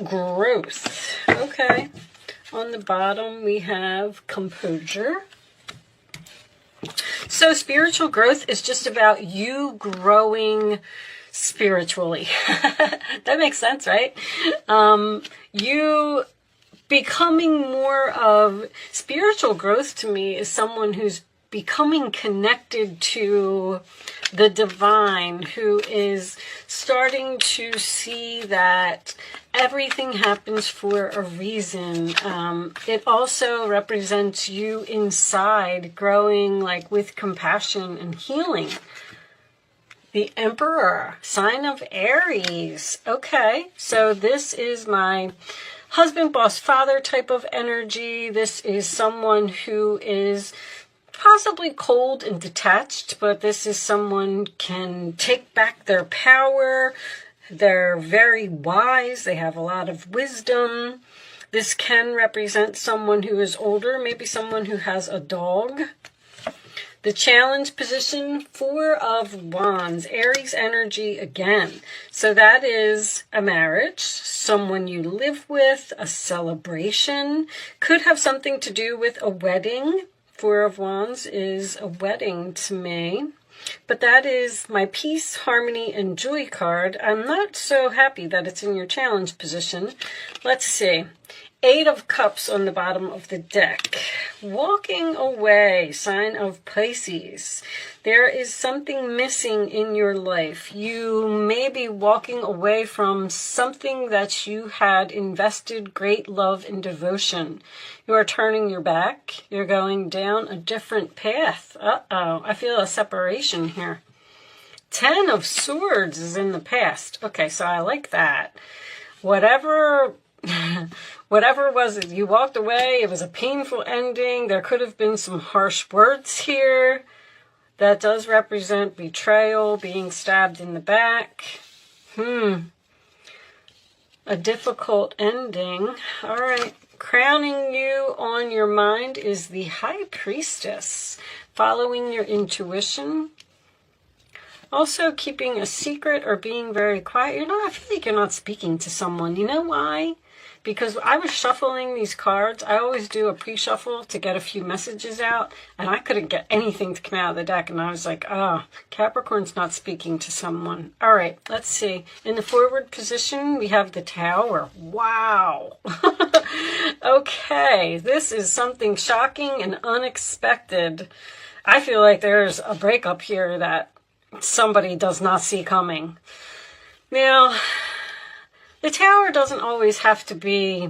growth. Okay. On the bottom, we have composure. So spiritual growth is just about you growing spiritually. That makes sense, right? You becoming more of spiritual growth to me is someone who's becoming connected to the divine, who is starting to see that everything happens for a reason. It also represents you inside growing like with compassion and healing. The Emperor, sign of Aries. Okay, so this is my husband, boss, father type of energy. This is someone who is possibly cold and detached, but this is someone can take back their power. They're very wise. They have a lot of wisdom. This can represent someone who is older, maybe someone who has a dog. The challenge position, 4 of Wands, Aries energy again. So that is a marriage, someone you live with, a celebration. Could have something to do with a wedding. 4 of Wands is a wedding to me. But that is my peace, harmony, and joy card. I'm not so happy that it's in your challenge position. Let's see. 8 of Cups on the bottom of the deck. Walking away, sign of Pisces. There is something missing in your life. You may be walking away from something that you had invested great love and devotion. You are turning your back. You're going down a different path. Uh-oh, I feel a separation here. 10 of Swords is in the past. Okay, so I like that. Whatever was it, you walked away, it was a painful ending, there could have been some harsh words here. That does represent betrayal, being stabbed in the back. A difficult ending. All right, crowning you on your mind is the High Priestess, following your intuition. Also keeping a secret or being very quiet. I feel like you're not speaking to someone. You know why? Because I was shuffling these cards. I always do a pre-shuffle to get a few messages out, and I couldn't get anything to come out of the deck, and I was like, Capricorn's not speaking to someone. All right, let's see. In the forward position, we have the Tower. Wow. Okay, this is something shocking and unexpected. I feel like there's a breakup here that somebody does not see coming. Now, the Tower doesn't always have to be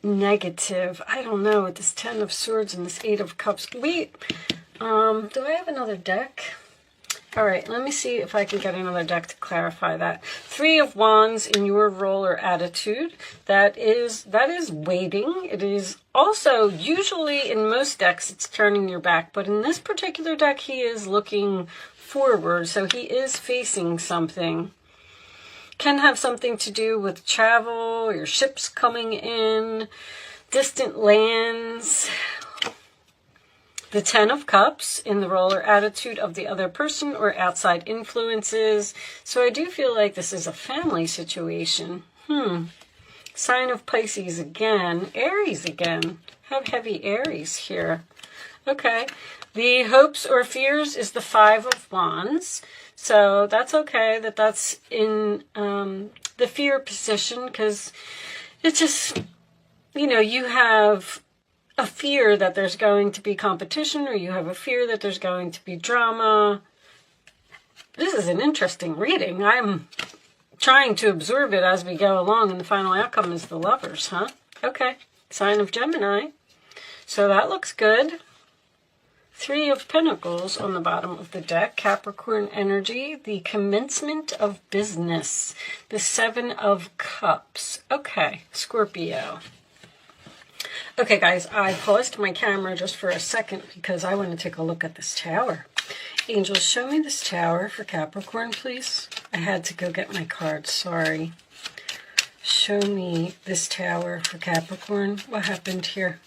negative. I don't know, with this 10 of Swords and this 8 of Cups. Wait, do I have another deck? All right, let me see if I can get another deck to clarify that. 3 of Wands in your role or attitude. That is waiting. It is also, usually in most decks, it's turning your back. But in this particular deck, he is looking forward. So he is facing something. Can have something to do with travel, your ships coming in, distant lands. The 10 of Cups in the role or attitude of the other person or outside influences. So I do feel like this is a family situation. Sign of Pisces again. Aries again. Have heavy Aries here. Okay. The hopes or fears is the 5 of Wands. So that's okay that that's in the fear position, because it's just, you have a fear that there's going to be competition, or you have a fear that there's going to be drama. This is an interesting reading. I'm trying to absorb it as we go along, and the final outcome is the Lovers, huh? Okay, sign of Gemini. So that looks good. 3 of Pentacles on the bottom of the deck. Capricorn energy. The commencement of business. The 7 of Cups. Okay, Scorpio. Okay, guys, I paused my camera just for a second because I want to take a look at this Tower. Angels, show me this Tower for Capricorn, please. I had to go get my cards, sorry. Show me this Tower for Capricorn. What happened here?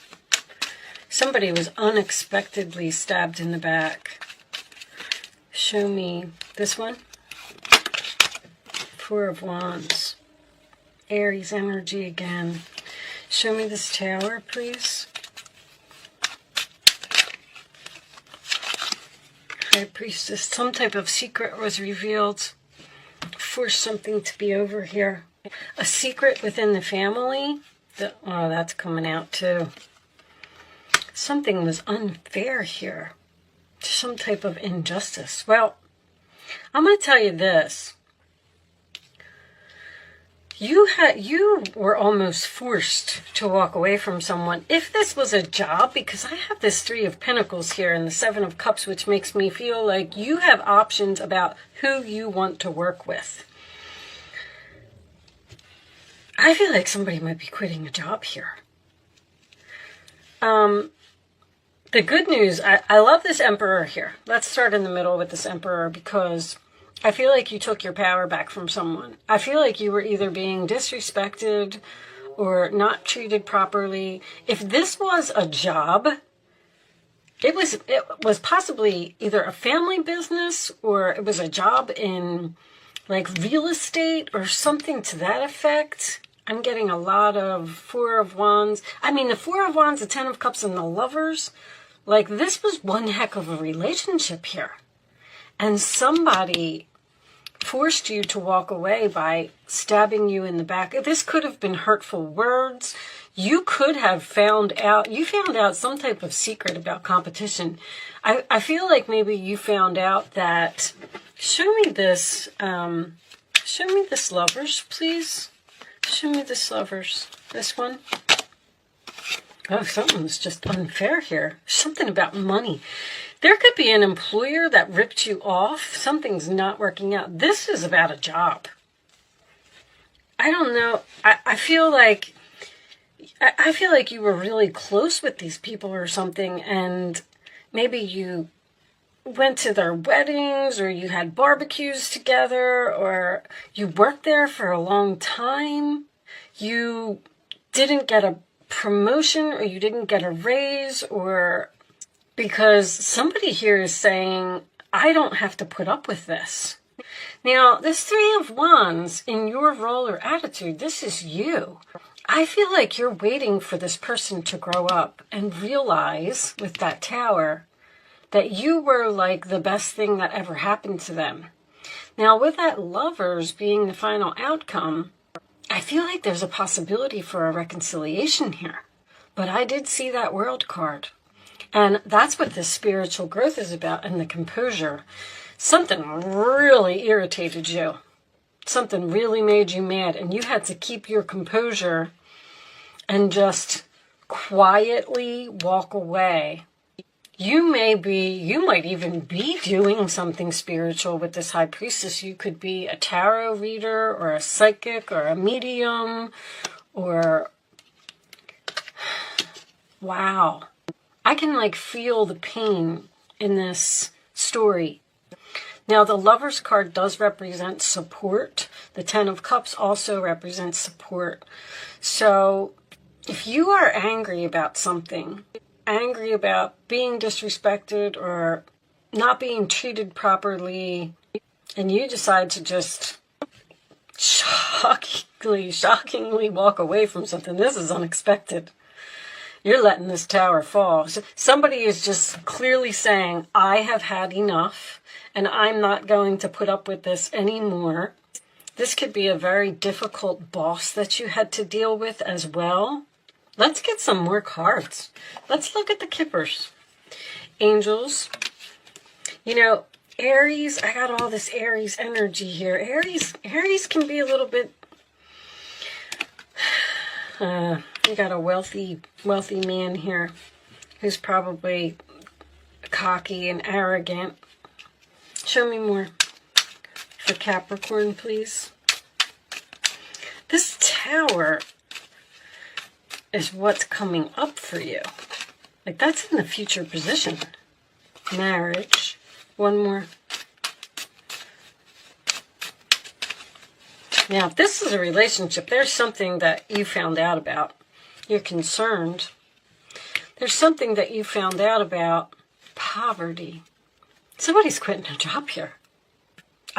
Somebody was unexpectedly stabbed in the back. Show me this one. 4 of Wands. Aries energy again. Show me this Tower, please. High Priestess. Some type of secret was revealed. Force something to be over here. A secret within the family. Oh, that's coming out too. Something was unfair here. Some type of injustice. Well, I'm going to tell you this. You were almost forced to walk away from someone. If this was a job, because I have this 3 of Pentacles here and the 7 of Cups, which makes me feel like you have options about who you want to work with. I feel like somebody might be quitting a job here. The good news, I love this Emperor here. Let's start in the middle with this Emperor, because I feel like you took your power back from someone. I feel like you were either being disrespected or not treated properly. If this was a job, it was possibly either a family business or it was a job in like real estate or something to that effect. I'm getting a lot of 4 of Wands. I mean, the 4 of Wands, the 10 of Cups, and the Lovers. Like, this was one heck of a relationship here. And somebody forced you to walk away by stabbing you in the back. This could have been hurtful words. You could have found out some type of secret about competition. I feel like maybe you found out that, show me this Lovers, please. Show me this Lovers. This one. Oh, something's just unfair here. Something about money. There could be an employer that ripped you off. Something's not working out. This is about a job. I don't know. I feel like you were really close with these people or something, and maybe you went to their weddings, or you had barbecues together, or you worked there for a long time. You didn't get a promotion, or you didn't get a raise, or because somebody here is saying, I don't have to put up with this. Now, this 3 of Wands, in your role or attitude, this is you. I feel like you're waiting for this person to grow up and realize, with that Tower, that you were like the best thing that ever happened to them. Now, with that Lovers being the final outcome, I feel like there's a possibility for a reconciliation here. But I did see that World card. And that's what this spiritual growth is about, and the composure. Something really irritated you. Something really made you mad, and you had to keep your composure and just quietly walk away. You might even be doing something spiritual with this High Priestess. You could be a tarot reader or a psychic or a medium or... Wow. I can like feel the pain in this story. Now, the Lovers card does represent support. The 10 of Cups also represents support. So if you are angry about something, angry about being disrespected or not being treated properly, and you decide to just shockingly walk away from something, this is unexpected. You're letting this Tower fall. So somebody is just clearly saying, I have had enough, and I'm not going to put up with this anymore. This could be a very difficult boss that you had to deal with as well. Let's get some more cards. Let's look at the Kippers. Angels. You know, Aries, I got all this Aries energy here. Aries can be a little bit... you got a wealthy man here who's probably cocky and arrogant. Show me more for Capricorn, please. This Tower is what's coming up for you. Like, that's in the future position. Marriage. One more. Now, if this is a relationship, there's something that you found out about. You're concerned. There's something that you found out about poverty. Somebody's quitting a job here.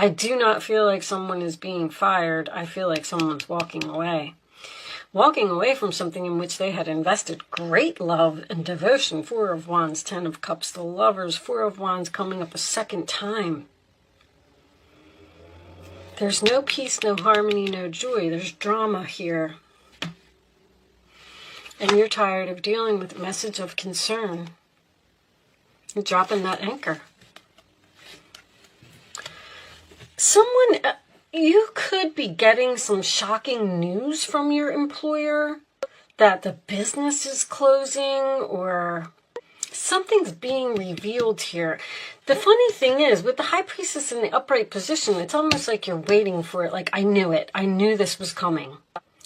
I do not feel like someone is being fired. I feel like someone's walking away. Walking away from something in which they had invested great love and devotion. Four of Wands, Ten of Cups, the Lovers, Four of Wands coming up a second time. There's no peace, no harmony, no joy. There's drama here. And you're tired of dealing with a message of concern. You're dropping that anchor. Someone, you could be getting some shocking news from your employer that the business is closing or something's being revealed here. The funny thing is, with the High Priestess in the upright position, it's almost like you're waiting for it. Like, I knew it. I knew this was coming.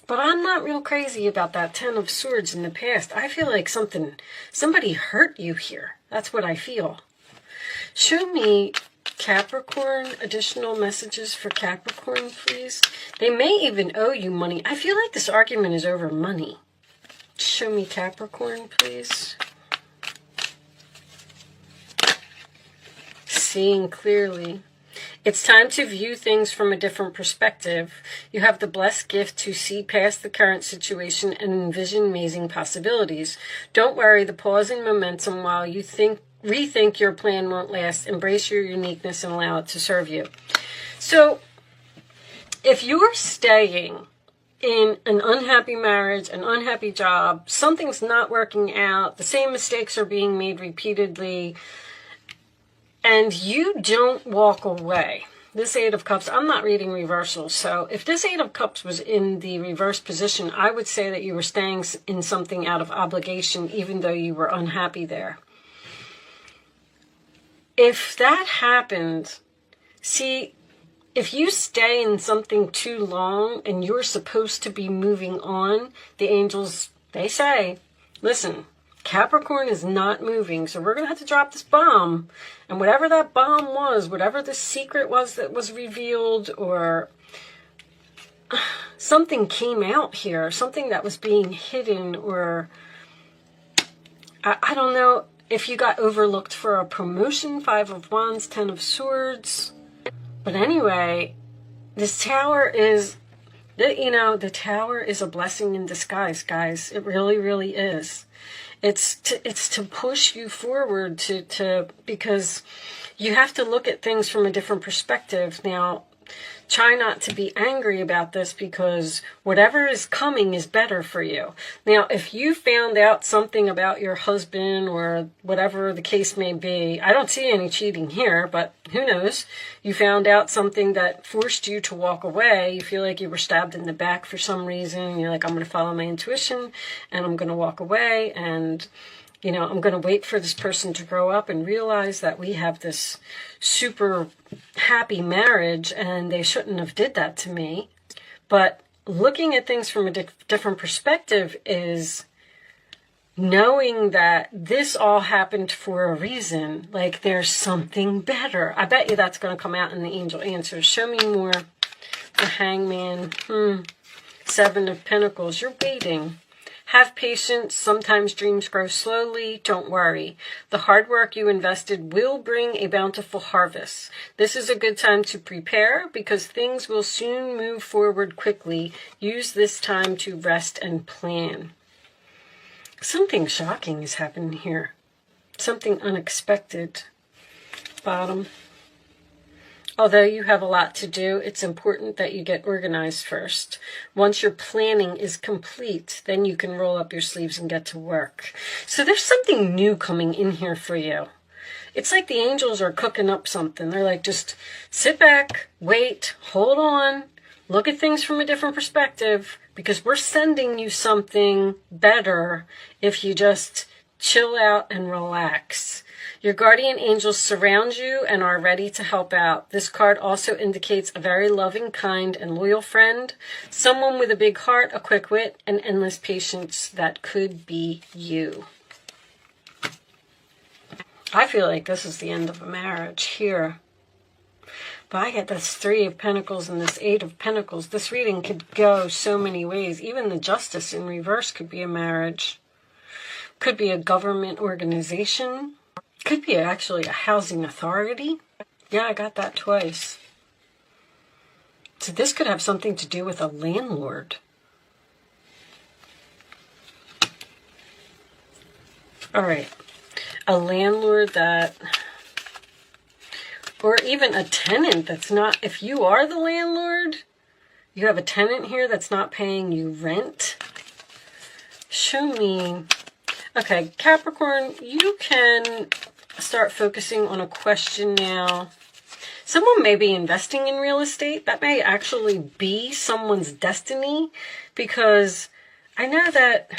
But I'm not real crazy about that Ten of Swords in the past. I feel like somebody hurt you here. That's what I feel. Show me, Capricorn, additional messages for Capricorn, please. They may even owe you money. I feel like this argument is over money. Show me Capricorn, please. Seeing clearly. It's time to view things from a different perspective. You have the blessed gift to see past the current situation and envision amazing possibilities. Don't worry, the pause in momentum while you rethink your plan won't last. Embrace your uniqueness and allow it to serve you. So, if you're staying in an unhappy marriage, an unhappy job, something's not working out, the same mistakes are being made repeatedly, and you don't walk away. This Eight of Cups, I'm not reading reversals, so if this Eight of Cups was in the reverse position, I would say that you were staying in something out of obligation, even though you were unhappy there. If that happened, see, if you stay in something too long and you're supposed to be moving on, the angels, they say, listen, Capricorn is not moving, so we're going to have to drop this bomb. And whatever that bomb was, whatever the secret was that was revealed, or something came out here, something that was being hidden, or I don't know if you got overlooked for a promotion, Five of Wands, Ten of Swords. But anyway, this Tower is, the Tower is a blessing in disguise, guys. It really, really is. It's to push you forward because you have to look at things from a different perspective. Now, try not to be angry about this because whatever is coming is better for you. Now, if you found out something about your husband or whatever the case may be, I don't see any cheating here, but who knows? You found out something that forced you to walk away. You feel like you were stabbed in the back for some reason. You're like, I'm going to follow my intuition and I'm going to walk away, and I'm going to wait for this person to grow up and realize that we have this super happy marriage and they shouldn't have did that to me. But looking at things from a different perspective is knowing that this all happened for a reason. Like, there's something better. I bet you that's going to come out in the angel answers. Show me more. The Hangman. Seven of Pentacles. You're waiting. Have patience. Sometimes dreams grow slowly. Don't worry. The hard work you invested will bring a bountiful harvest. This is a good time to prepare because things will soon move forward quickly. Use this time to rest and plan. Something shocking is happening here. Something unexpected. Bottom. Although you have a lot to do, it's important that you get organized first. Once your planning is complete, then you can roll up your sleeves and get to work. So there's something new coming in here for you. It's like the angels are cooking up something. They're like, just sit back, wait, hold on, look at things from a different perspective, because we're sending you something better if you just chill out and relax. Your guardian angels surround you and are ready to help out. This card also indicates a very loving, kind, and loyal friend. Someone with a big heart, a quick wit, and endless patience that could be you. I feel like this is the end of a marriage here. But I get this Three of Pentacles and this Eight of Pentacles. This reading could go so many ways. Even the Justice in reverse could be a marriage. Could be a government organization. Could be actually a housing authority. Yeah, I got that twice. So this could have something to do with a landlord. All right. A landlord that, or even a tenant that's not, if you are the landlord, you have a tenant here that's not paying you rent. Show me. Okay, Capricorn, you can start focusing on a question now. Someone may be investing in real estate. That may actually be someone's destiny, because I know that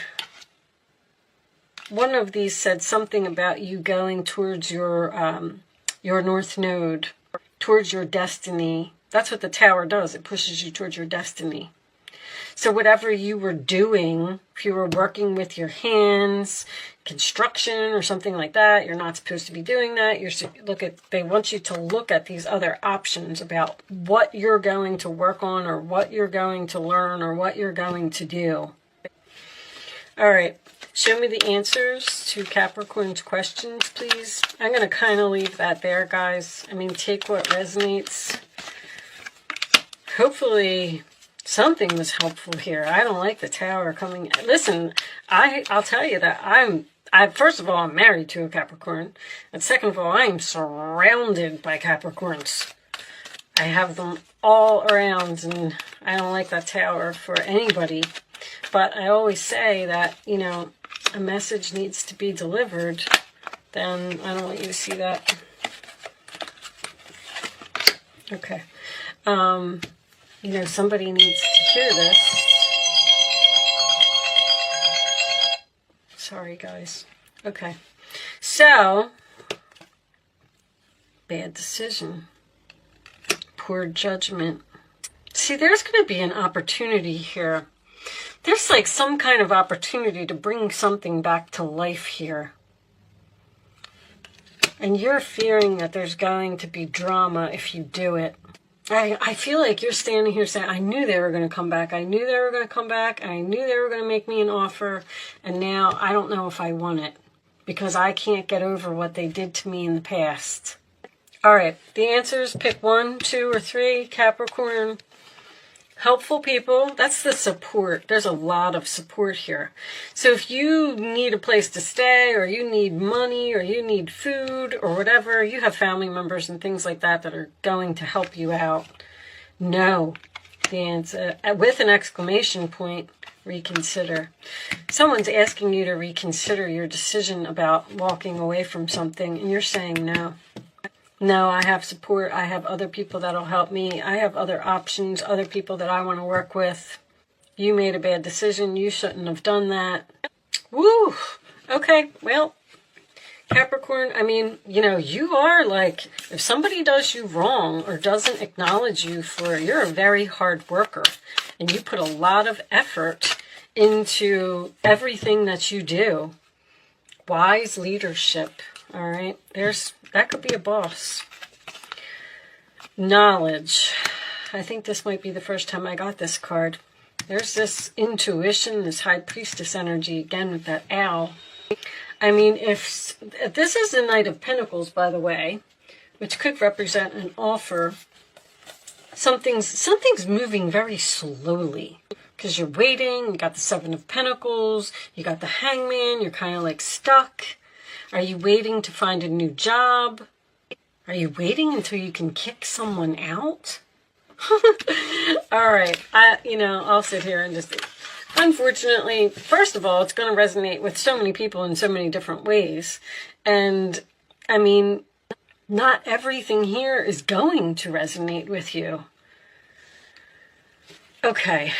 one of these said something about you going towards your North Node, towards your destiny. That's what the Tower does. It pushes you towards your destiny. So whatever you were doing, if you were working with your hands, construction or something like that, you're not supposed to be doing that. They want you to look at these other options about what you're going to work on, or what you're going to learn, or what you're going to do. All right. Show me the answers to Capricorn's questions, please. I'm going to kind of leave that there, guys. I mean, take what resonates. Hopefully something was helpful here. I don't like the Tower coming. Listen, I'll tell you that first of all, I'm married to a Capricorn. And second of all, I am surrounded by Capricorns. I have them all around, and I don't like that Tower for anybody. But I always say that, you know, a message needs to be delivered. Then I don't want you to see that. Okay. You know, somebody needs to hear this. Sorry, guys. Okay. So, bad decision. Poor judgment. See, there's going to be an opportunity here. There's like some kind of opportunity to bring something back to life here. And you're fearing that there's going to be drama if you do it. I feel like you're standing here saying, I knew they were going to come back. I knew they were going to come back. I knew they were going to make me an offer. And now I don't know if I want it, because I can't get over what they did to me in the past. All right. The answers, pick 1, 2, or 3. Capricorn. Helpful people, that's the support. There's a lot of support here. So if you need a place to stay, or you need money, or you need food, or whatever, you have family members and things like that that are going to help you out. No. The answer, with an exclamation point, reconsider. Someone's asking you to reconsider your decision about walking away from something, and you're saying no. No, I have support. I have other people that'll help me. I have other options, other people that I want to work with. You made a bad decision. You shouldn't have done that. Woo! Okay, well, Capricorn, I mean, you know, you are like, if somebody does you wrong or doesn't acknowledge you you're a very hard worker. And you put a lot of effort into everything that you do. Wise leadership, all right? That could be a boss. Knowledge. I think this might be the first time I got this card. There's this intuition, this high priestess energy, again with that owl. I mean, if this is the Knight of Pentacles, by the way, which could represent an offer, something's moving very slowly. Because you're waiting, you got the Seven of Pentacles, you got the Hangman, you're kind of like stuck. Are you waiting to find a new job? Are you waiting until you can kick someone out? All right. I'll sit here and just... Unfortunately, first of all, it's going to resonate with so many people in so many different ways. And, I mean, not everything here is going to resonate with you. Okay,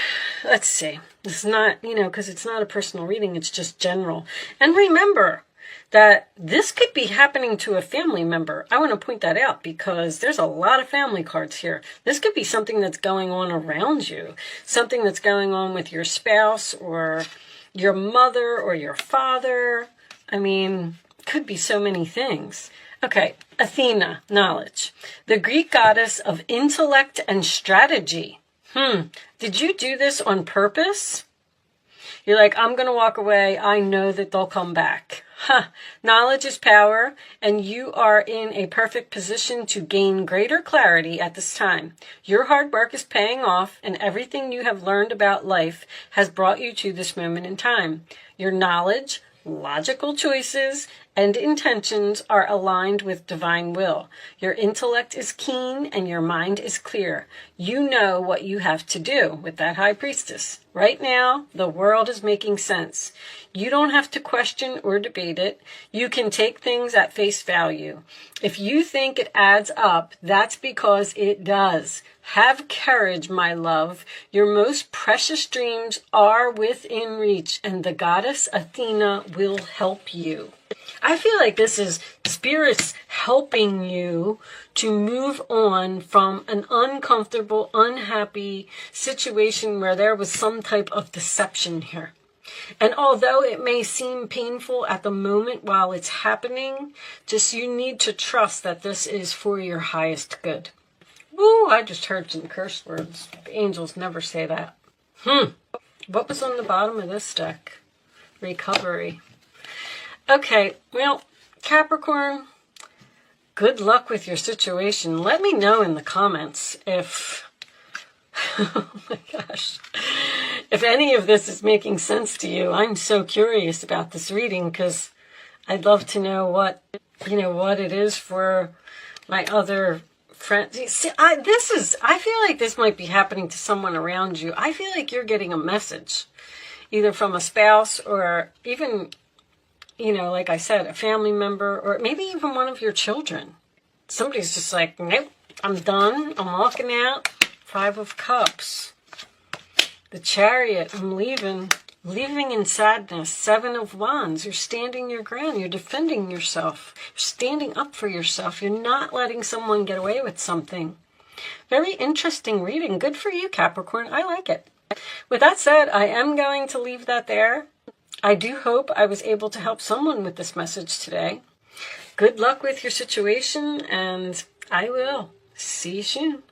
let's see. This is not, because it's not a personal reading, it's just general. And remember that this could be happening to a family member. I want to point that out because there's a lot of family cards here. This could be something that's going on around you, something that's going on with your spouse or your mother or your father. I mean, could be so many things. Okay, Athena, knowledge. The Greek goddess of intellect and strategy. Did you do this on purpose? You're like, I'm going to walk away. I know that they'll come back. Knowledge is power, and you are in a perfect position to gain greater clarity at this time. Your hard work is paying off, and everything you have learned about life has brought you to this moment in time. Your knowledge, logical choices, and intentions are aligned with divine will. Your intellect is keen and your mind is clear. You know what you have to do with that high priestess. Right now, the world is making sense. You don't have to question or debate it. You can take things at face value. If you think it adds up, that's because it does. Have courage, my love. Your most precious dreams are within reach, and the goddess Athena will help you. I feel like this is spirits helping you to move on from an uncomfortable, unhappy situation where there was some type of deception here. And although it may seem painful at the moment while it's happening, just you need to trust that this is for your highest good. Woo, I just heard some curse words. The angels never say that. What was on the bottom of this deck? Recovery. Okay, well, Capricorn, good luck with your situation. Let me know in the comments if, oh my gosh, if any of this is making sense to you. I'm so curious about this reading because I'd love to know what it is for my other friends. See, I feel like this might be happening to someone around you. I feel like you're getting a message, either from a spouse or even, like I said, a family member, or maybe even one of your children. Somebody's just like, nope, I'm done. I'm walking out. 5 of Cups. The Chariot, I'm leaving. Leaving in sadness. 7 of Wands. You're standing your ground. You're defending yourself. You're standing up for yourself. You're not letting someone get away with something. Very interesting reading. Good for you, Capricorn. I like it. With that said, I am going to leave that there. I do hope I was able to help someone with this message today. Good luck with your situation, and I will see you soon.